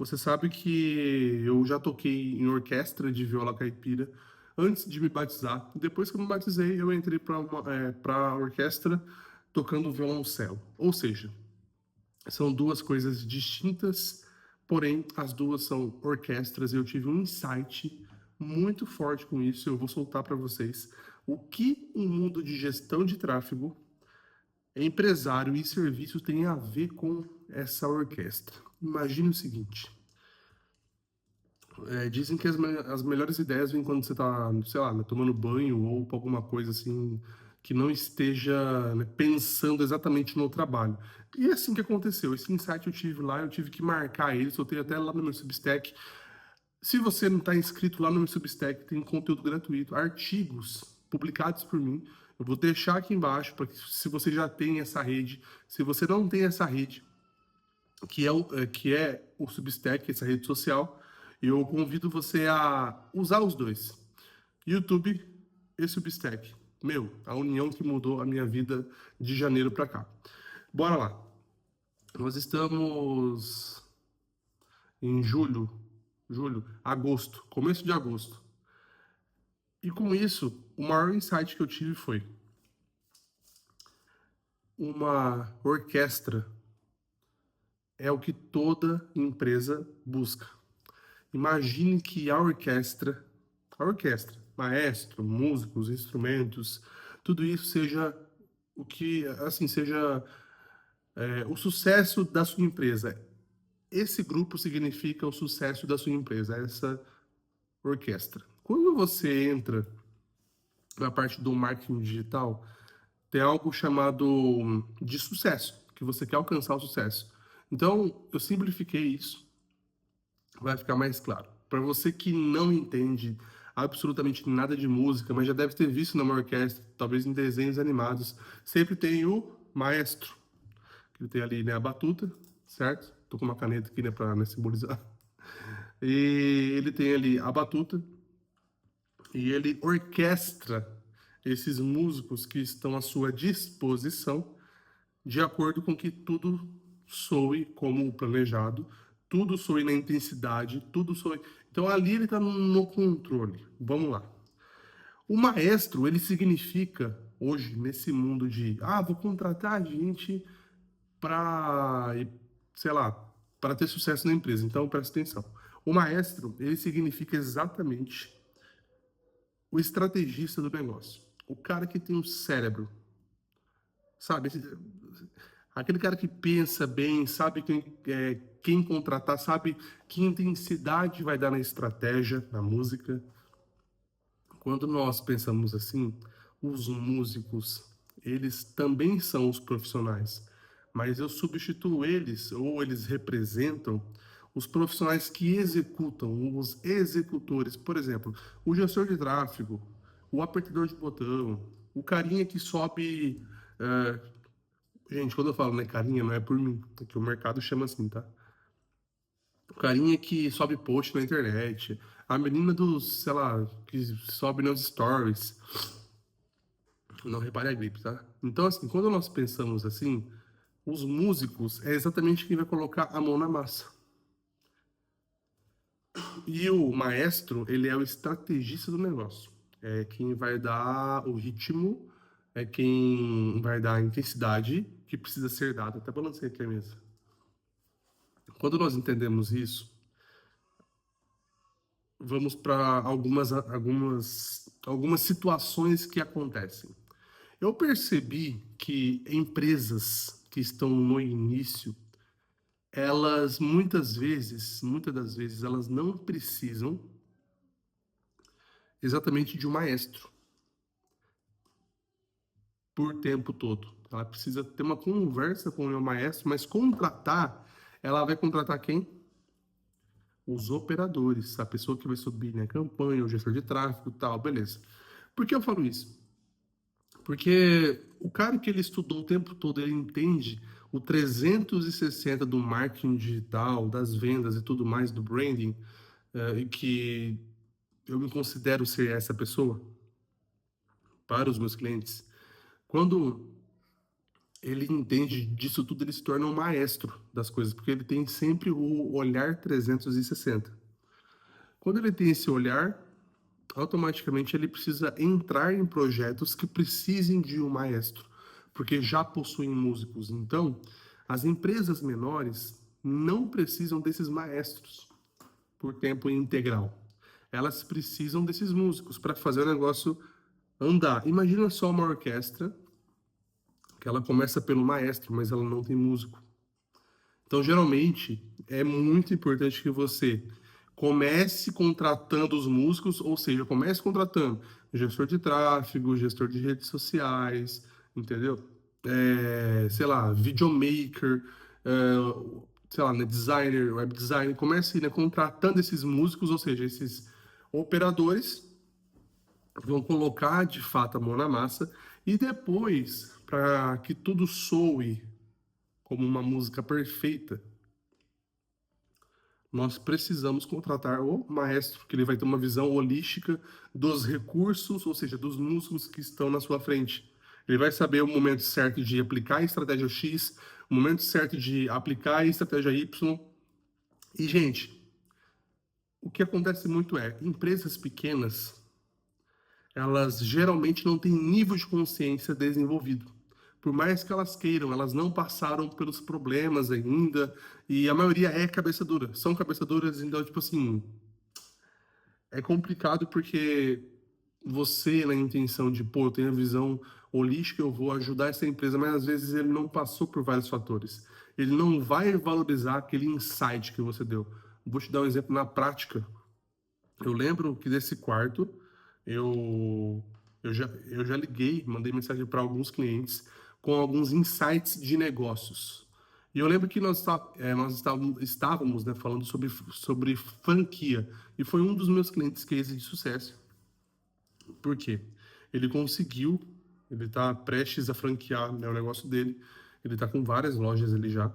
Você sabe que eu já toquei em orquestra de viola caipira antes de me batizar. Depois que eu me batizei, eu entrei para orquestra tocando violoncelo. Ou seja, são duas coisas distintas, porém as duas são orquestras. Eu tive um insight muito forte com isso. Eu vou soltar para vocês o que o mundo de gestão de tráfego, empresário e serviço tem a ver com essa orquestra. Imagine o seguinte. Dizem que as melhores ideias vêm quando você tá, sei lá, né, tomando banho ou com alguma coisa assim que não esteja, né, pensando exatamente no trabalho. E é assim que aconteceu. Esse insight eu tive lá, eu tive que marcar ele, soltei até lá no meu Substack. Se você não está inscrito lá no meu Substack, tem conteúdo gratuito, artigos publicados por mim. Eu vou deixar aqui embaixo para que se você já tem essa rede, se você não tem essa rede, que é o Substack, essa rede social, eu convido você a usar os dois, YouTube e Substack. Meu, a união que mudou a minha vida de janeiro para cá. Bora lá. Nós estamos em agosto, começo de agosto. E com isso, o maior insight que eu tive foi uma orquestra é o que toda empresa busca. Imagine que a orquestra, maestro, músicos, instrumentos, tudo isso seja o que, assim, seja o sucesso da sua empresa. Esse grupo significa o sucesso da sua empresa, essa orquestra. Quando você entra na parte do marketing digital, tem algo chamado de sucesso, que você quer alcançar o sucesso. Então, eu simplifiquei isso, vai ficar mais claro. Para você que não entende absolutamente nada de música, mas já deve ter visto numa orquestra, talvez em desenhos animados, sempre tem o maestro, que ele tem ali, né, a batuta, certo? Tô com uma caneta aqui, né, para simbolizar. E ele tem ali a batuta e ele orquestra esses músicos que estão à sua disposição de acordo com que tudo soe como planejado, tudo soe na intensidade, tudo soe. Então ali ele está no controle. Vamos lá. O maestro, ele significa, hoje, nesse mundo de, vou contratar gente para, sei lá, para ter sucesso na empresa. Então presta atenção. O maestro, ele significa exatamente o estrategista do negócio. O cara que tem um cérebro, sabe? Aquele cara que pensa bem, sabe quem contratar, sabe que intensidade vai dar na estratégia, na música. Quando nós pensamos assim, os músicos, eles também são os profissionais, mas eu substituo eles, ou eles representam os profissionais que executam, os executores. Por exemplo, o gestor de tráfego, o apertador de botão, o carinha que sobe. Gente, quando eu falo, né, carinha, não é por mim, é que o mercado chama assim, tá? O carinha que sobe post na internet, a menina dos, sei lá, que sobe nos stories. Não repare a gripe, tá? Então, assim, quando nós pensamos assim, os músicos é exatamente quem vai colocar a mão na massa. E o maestro, ele é o estrategista do negócio. É quem vai dar o ritmo, é quem vai dar a intensidade que precisa ser dada. Até balancei aqui a mesa. Quando nós entendemos isso, vamos para algumas situações que acontecem. Eu percebi que empresas que estão no início, elas muitas das vezes, elas não precisam exatamente de um maestro por tempo todo. Ela precisa ter uma conversa com o meu maestro, mas contratar, ela vai contratar quem? Os operadores, a pessoa que vai subir na campanha, o gestor de tráfego e tal, beleza. Por que eu falo isso? Porque o cara que ele estudou o tempo todo, ele entende o 360 do marketing digital, das vendas e tudo mais, do branding, e que eu me considero ser essa pessoa para os meus clientes. Quando ele entende disso tudo, ele se torna um maestro das coisas, porque ele tem sempre o olhar 360. Quando ele tem esse olhar, automaticamente ele precisa entrar em projetos que precisem de um maestro, porque já possuem músicos. Então, as empresas menores não precisam desses maestros por tempo integral. Elas precisam desses músicos para fazer o negócio andar. Imagina só uma orquestra que ela começa pelo maestro, mas ela não tem músico. Então, geralmente, é muito importante que você comece contratando os músicos, ou seja, comece contratando gestor de tráfego, gestor de redes sociais, entendeu? Sei lá, videomaker, sei lá, né, designer, web designer. Comece, né, contratando esses músicos, ou seja, esses operadores vão colocar de fato a mão na massa e depois, para que tudo soe como uma música perfeita, nós precisamos contratar o maestro, que ele vai ter uma visão holística dos recursos, ou seja, dos músculos que estão na sua frente. Ele vai saber o momento certo de aplicar a estratégia X, o momento certo de aplicar a estratégia Y. E, gente, o que acontece muito é, empresas pequenas, elas geralmente não têm nível de consciência desenvolvido. Por mais que elas queiram, elas não passaram pelos problemas ainda, e a maioria é cabeça dura. São cabeça duras, então, tipo assim, é complicado porque você, na intenção de, pô, eu tenho a visão holística, eu vou ajudar essa empresa, mas às vezes ele não passou por vários fatores. Ele não vai valorizar aquele insight que você deu. Vou te dar um exemplo na prática. Eu lembro que desse quarto, eu, eu já liguei, mandei mensagem para alguns clientes com alguns insights de negócios. E eu lembro que nós estávamos, né, falando sobre franquia. E foi um dos meus clientes case de sucesso. Por quê? Ele conseguiu, ele está prestes a franquear, né, o negócio dele. Ele está com várias lojas ali já.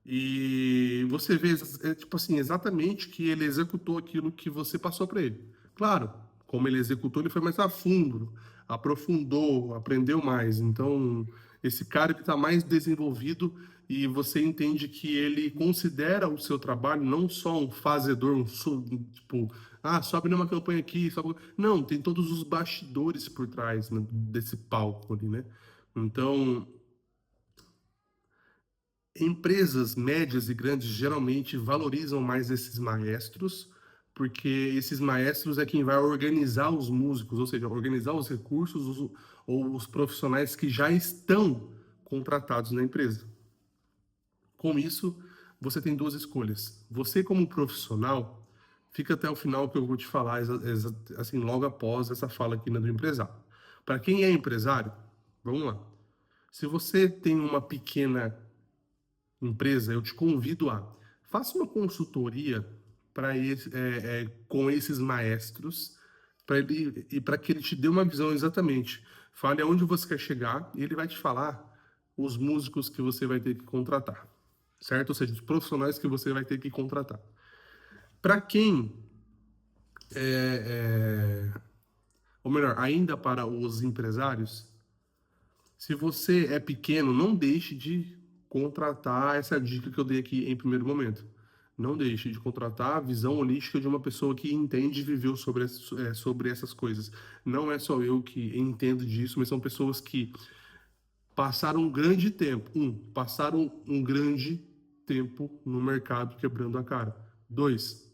E você vê, tipo assim, exatamente que ele executou aquilo que você passou para ele. Claro, como ele executou, ele foi mais a fundo, aprofundou, aprendeu mais. Então, esse cara ele está mais desenvolvido e você entende que ele considera o seu trabalho não só um fazedor, tipo, sobe numa campanha aqui, sobe... Não, tem todos os bastidores por trás, né, desse palco ali, né? Então, empresas médias e grandes geralmente valorizam mais esses maestros, porque esses maestros é quem vai organizar os músicos, ou seja, organizar os recursos ou os profissionais que já estão contratados na empresa. Com isso, você tem duas escolhas. Você, como profissional, fica até o final que eu vou te falar, assim, logo após essa fala aqui, né, do empresário. Para quem é empresário, vamos lá. Se você tem uma pequena empresa, eu te convido a faça uma consultoria com esses maestros para ele e para que ele te dê uma visão exatamente. Fale aonde você quer chegar e ele vai te falar os músicos que você vai ter que contratar, certo? Ou seja, os profissionais que você vai ter que contratar. Para quem ou melhor, ainda para os empresários, se você é pequeno, não deixe de contratar essa dica que eu dei aqui em primeiro momento. Não deixe de contratar a visão holística de uma pessoa que entende e viveu sobre essas coisas. Não é só eu que entendo disso, mas são pessoas que passaram um grande tempo. Passaram um grande tempo no mercado quebrando a cara. Dois,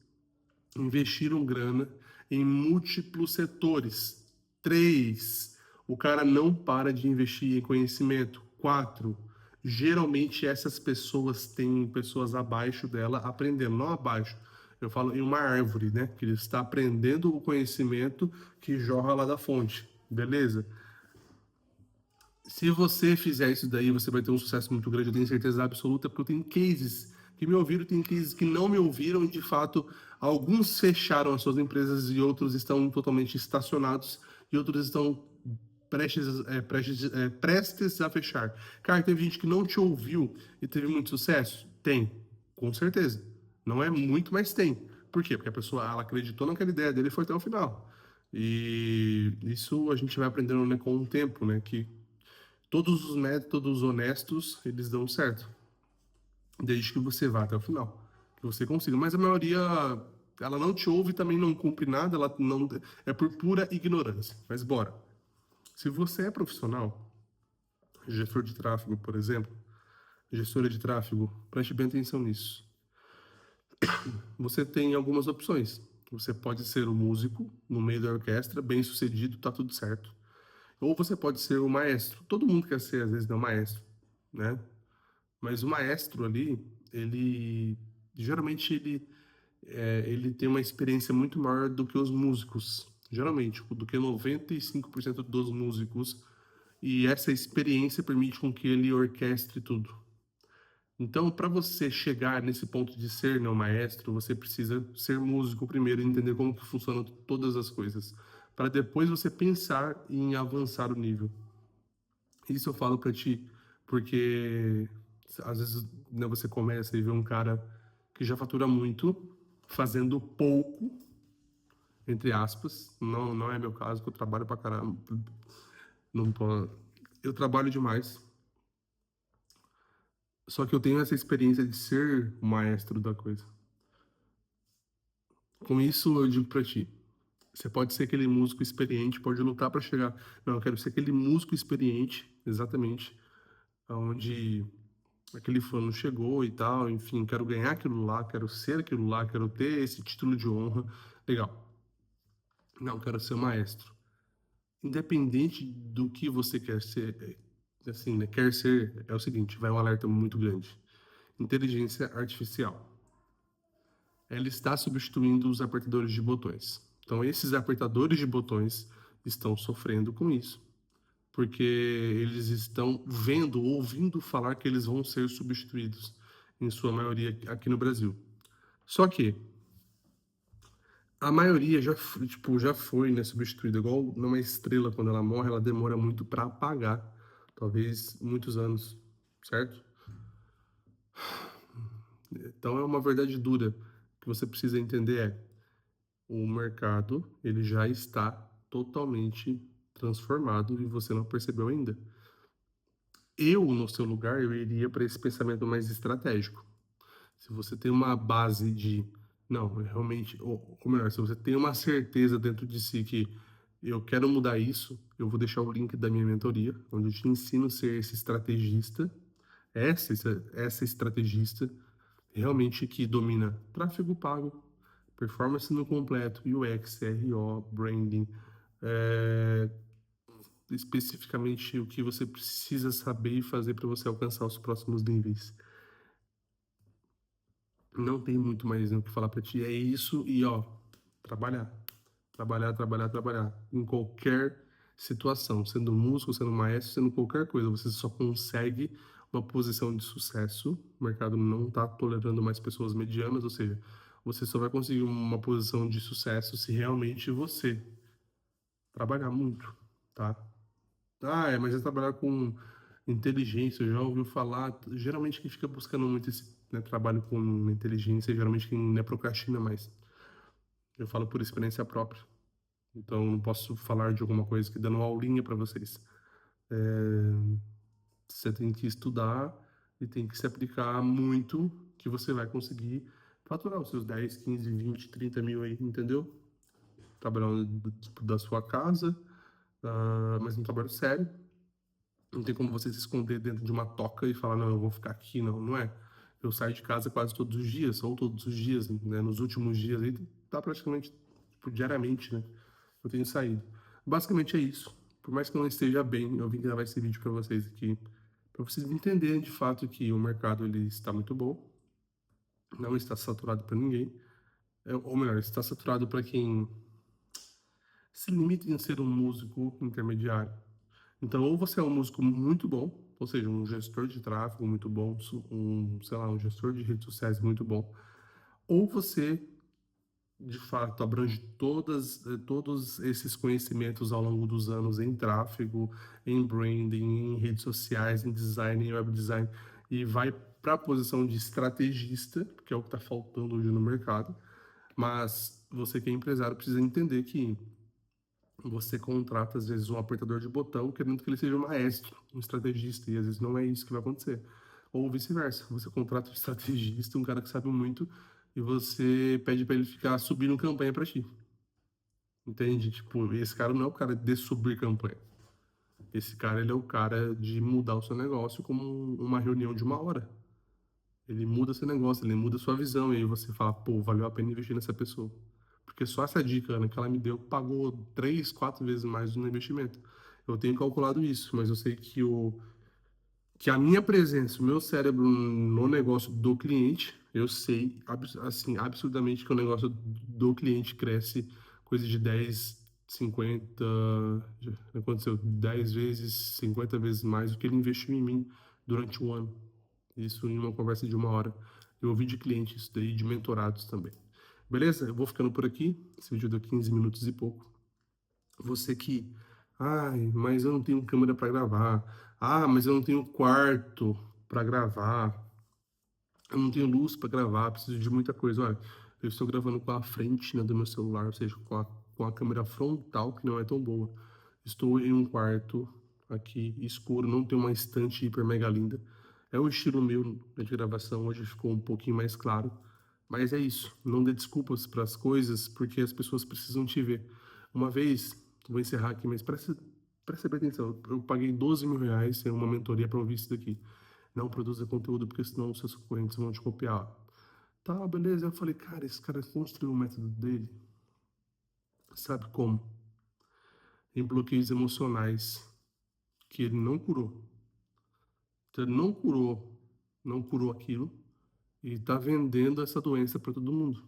investiram grana em múltiplos setores. Três, o cara não para de investir em conhecimento. Quatro, geralmente essas pessoas têm pessoas abaixo dela aprendendo, não abaixo. Eu falo em uma árvore, né? Que ele está aprendendo o conhecimento que jorra lá da fonte. Beleza? Se você fizer isso daí, você vai ter um sucesso muito grande, eu tenho certeza absoluta, porque eu tenho cases que me ouviram, tem cases que não me ouviram, e de fato, alguns fecharam as suas empresas e outros estão totalmente estacionados e outros estão prestes a fechar. Cara, teve gente que não te ouviu e teve muito sucesso? Tem, com certeza. Não é muito, mas tem. Por quê? Porque a pessoa ela acreditou naquela ideia dele e foi até o final. E isso a gente vai aprendendo, né, com o tempo, né? Que Todos os métodos honestos, eles dão certo, desde que você vá até o final, que você consiga. Mas a maioria, ela não te ouve e também não cumpre nada, ela não é por pura ignorância. Mas bora. Se você é profissional, gestor de tráfego, por exemplo, gestora de tráfego, preste bem atenção nisso. Você tem algumas opções. Você pode ser o músico no meio da orquestra, bem sucedido, tá tudo certo. Ou você pode ser o maestro. Todo mundo quer ser, às vezes, não maestro, né? Mas o maestro ali, ele geralmente ele tem uma experiência muito maior do que os músicos, geralmente, do que 95% dos músicos. E essa experiência permite com que ele orquestre tudo. Então, para você chegar nesse ponto de ser não maestro, você precisa ser músico primeiro e entender como que funcionam todas as coisas, para depois você pensar em avançar o nível. Isso eu falo para ti, porque às vezes, né, você começa e vê um cara que já fatura muito, fazendo pouco, entre aspas. Não é meu caso, que eu trabalho pra caramba. Não tô... Eu trabalho demais. Só que eu tenho essa experiência de ser o maestro da coisa. Com isso, eu digo pra ti, você pode ser aquele músico experiente, pode lutar para chegar. Não, eu quero ser aquele músico experiente, exatamente, onde aquele fulano chegou e tal, enfim, quero ganhar aquilo lá, quero ser aquilo lá, quero ter esse título de honra. Legal. Não, quero ser o maestro. Independente do que você quer ser, assim, né, quer ser, é o seguinte, vai um alerta muito grande. Inteligência artificial. Ela está substituindo os apertadores de botões. Então, esses apertadores de botões estão sofrendo com isso, porque eles estão vendo, ouvindo falar que eles vão ser substituídos, em sua maioria aqui no Brasil. Só que a maioria já foi, né, substituída. Igual numa estrela, quando ela morre, ela demora muito para apagar, talvez muitos anos, certo? Então é uma verdade dura que você precisa entender o mercado, ele já está totalmente transformado e você não percebeu ainda. Eu, no seu lugar, eu iria para esse pensamento mais estratégico. Se você tem uma base de, não, realmente, ou melhor, se você tem uma certeza dentro de si que eu quero mudar isso, eu vou deixar o link da minha mentoria, onde eu te ensino a ser esse estrategista, essa estrategista realmente que domina tráfego pago, performance no completo, UX, RO, branding, é, especificamente o que você precisa saber e fazer para você alcançar os próximos níveis. Não tem muito mais o que falar para ti. É isso e, ó, trabalhar. Trabalhar, trabalhar, trabalhar. Em qualquer situação, sendo músico, sendo maestro, sendo qualquer coisa. Você só consegue uma posição de sucesso. O mercado não está tolerando mais pessoas medianas, ou seja, você só vai conseguir uma posição de sucesso se realmente você trabalhar muito, tá? Ah, mas é trabalhar com inteligência, eu já ouviu falar. Geralmente quem fica buscando muito esse, né, trabalho com inteligência, geralmente quem não procrastina mais. Eu falo por experiência própria. Então não posso falar de alguma coisa que dando aulinha para vocês. Você tem que estudar e tem que se aplicar muito que você vai conseguir faturar os seus 10, 15, 20, 30 mil aí, entendeu? Trabalhando tipo, da sua casa, mas um trabalho sério. Não tem como você se esconder dentro de uma toca e falar, não, eu vou ficar aqui, não, não é. Eu saio de casa quase todos os dias, ou todos os dias, né? Nos últimos dias aí, tá praticamente tipo, diariamente, né? Eu tenho saído. Basicamente é isso. Por mais que eu não esteja bem, eu vim gravar esse vídeo para vocês aqui, para vocês entenderem de fato que o mercado ele está muito bom, não está saturado para ninguém, ou melhor, está saturado para quem se limita em ser um músico intermediário. Então, ou você é um músico muito bom, ou seja, um gestor de tráfego muito bom, sei lá, um gestor de redes sociais muito bom, ou você, de fato, abrange todos esses conhecimentos ao longo dos anos em tráfego, em branding, em redes sociais, em design, em web design, e vai para a posição de estrategista, que é o que está faltando hoje no mercado, mas você que é empresário precisa entender que Você contrata, às vezes, um apertador de botão, querendo que ele seja um maestro, um estrategista, e às vezes não é isso que vai acontecer. Ou vice-versa, você contrata um estrategista, um cara que sabe muito, e você pede para ele ficar subindo campanha para ti. Entende? Tipo, esse cara não é o cara de subir campanha. Esse cara, ele é o cara de mudar o seu negócio como uma reunião de uma hora. Ele muda seu negócio, ele muda sua visão, e aí você fala, pô, valeu a pena investir nessa pessoa. Porque só essa dica, Ana, que ela me deu, pagou 3, 4 vezes mais no investimento. Eu tenho calculado isso, mas eu sei que a minha presença, o meu cérebro no negócio do cliente, eu sei, assim, absurdamente que o negócio do cliente cresce coisa de 10, 50, já aconteceu 10 vezes, 50 vezes mais do que ele investiu em mim durante um ano. Isso em uma conversa de uma hora. Eu ouvi de clientes isso daí, de mentorados também. Beleza? Eu vou ficando por aqui. Esse vídeo deu 15 minutos e pouco. Você que, ai, mas eu não tenho câmera para gravar. Ah, mas eu não tenho quarto para gravar. Eu não tenho luz para gravar, preciso de muita coisa. Olha, eu estou gravando com a frente, né, do meu celular, ou seja, com a câmera frontal, que não é tão boa. Estou em um quarto aqui escuro, não tem uma estante hiper mega linda. É o estilo meu, né, de gravação, hoje ficou um pouquinho mais claro. Mas é isso, não dê desculpas para as coisas, porque as pessoas precisam te ver. Uma vez, vou encerrar aqui, mas preste bem atenção, eu paguei 12 mil reais em uma mentoria para ouvir isso daqui. Não produza conteúdo, porque senão os seus concorrentes vão te copiar. Tá, beleza. Eu falei, cara, esse cara construiu o método dele. Sabe como? Em bloqueios emocionais que ele não curou. Então, ele não curou aquilo e tá vendendo essa doença para todo mundo.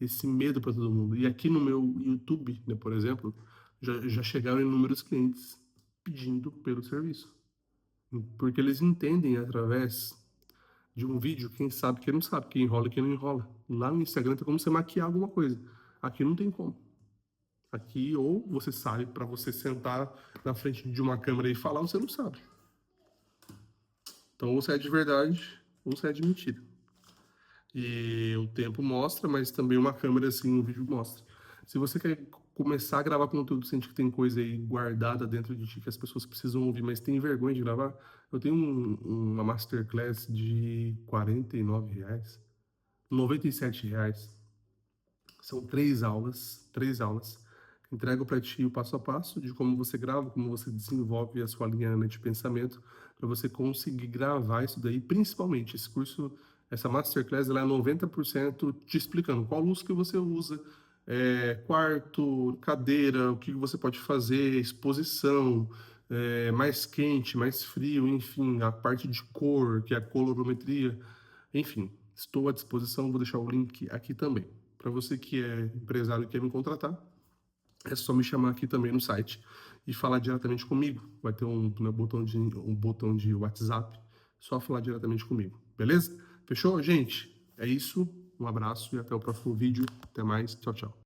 Esse medo para todo mundo. E aqui no meu YouTube, né, por exemplo, já chegaram inúmeros clientes pedindo pelo serviço. Porque eles entendem através de um vídeo, quem sabe, quem não sabe, quem enrola e quem não enrola. Lá no Instagram tem como você maquiar alguma coisa. Aqui não tem como. Aqui, ou você sabe para você sentar na frente de uma câmera e falar, ou você não sabe. Então, ou você é de verdade, ou você é de mentira. E o tempo mostra, mas também uma câmera assim, um vídeo mostra. Se você quer começar a gravar conteúdo, sente que tem coisa aí guardada dentro de ti que as pessoas precisam ouvir, mas tem vergonha de gravar, eu tenho uma masterclass de R$ 49, R$ 97. São 3 aulas. Entrego para ti o passo a passo de como você grava, como você desenvolve a sua linha, né, de pensamento, para você conseguir gravar isso daí. Principalmente, esse curso, essa masterclass, ela é 90% te explicando qual luz que você usa, quarto, cadeira, o que você pode fazer, exposição, mais quente, mais frio, enfim, a parte de cor, que é a colorimetria. Enfim, estou à disposição, vou deixar o link aqui também. Para você que é empresário e quer me contratar, é só me chamar aqui também no site e falar diretamente comigo. Vai ter um botão de WhatsApp, só falar diretamente comigo, beleza? Fechou, gente? É isso, um abraço e até o próximo vídeo. Até mais, tchau, tchau.